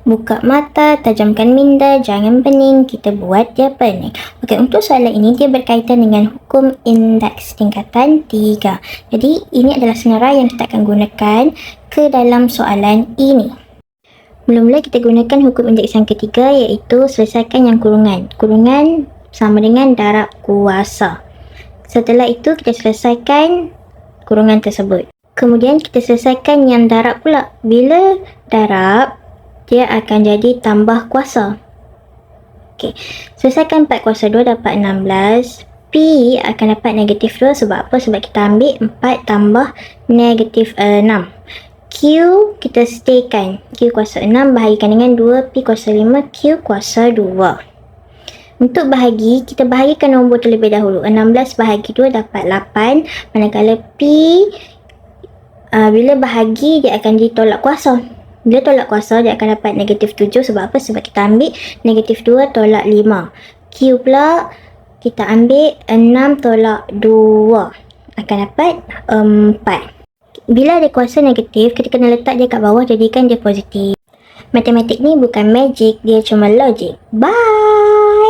Buka mata, tajamkan minda, jangan pening, kita buat dia pening. Okey, untuk soalan ini dia berkaitan dengan hukum indeks tingkatan 3. Jadi, ini adalah senarai yang kita akan gunakan ke dalam soalan ini. Mula-mula kita gunakan hukum indeks yang ketiga, iaitu selesaikan yang kurungan. Kurungan sama dengan darab kuasa. Setelah itu kita selesaikan kurungan tersebut. Kemudian kita selesaikan yang darab pula. Bila darab, dia akan jadi tambah kuasa. Okey, selesaikan 4 kuasa 2 dapat 16. P akan dapat negatif 2 sebab apa? Sebab kita ambil 4 tambah negatif 6. Q kita staykan. Q kuasa 6 bahagikan dengan 2. P kuasa 5. Q kuasa 2. Untuk bahagi, kita bahagikan nombor terlebih dahulu. 16 bahagi 2 dapat 8. Manakala P, bila bahagi, dia akan ditolak kuasa. Bila tolak kuasa, dia akan dapat negatif 7. Sebab apa? Sebab kita ambil negatif 2 tolak 5. Q pula, kita ambil 6 tolak 2. Akan dapat 4. Bila ada kuasa negatif, kita kena letak dia kat bawah, jadikan dia positif. Matematik ni bukan magic, dia cuma logik. Bye!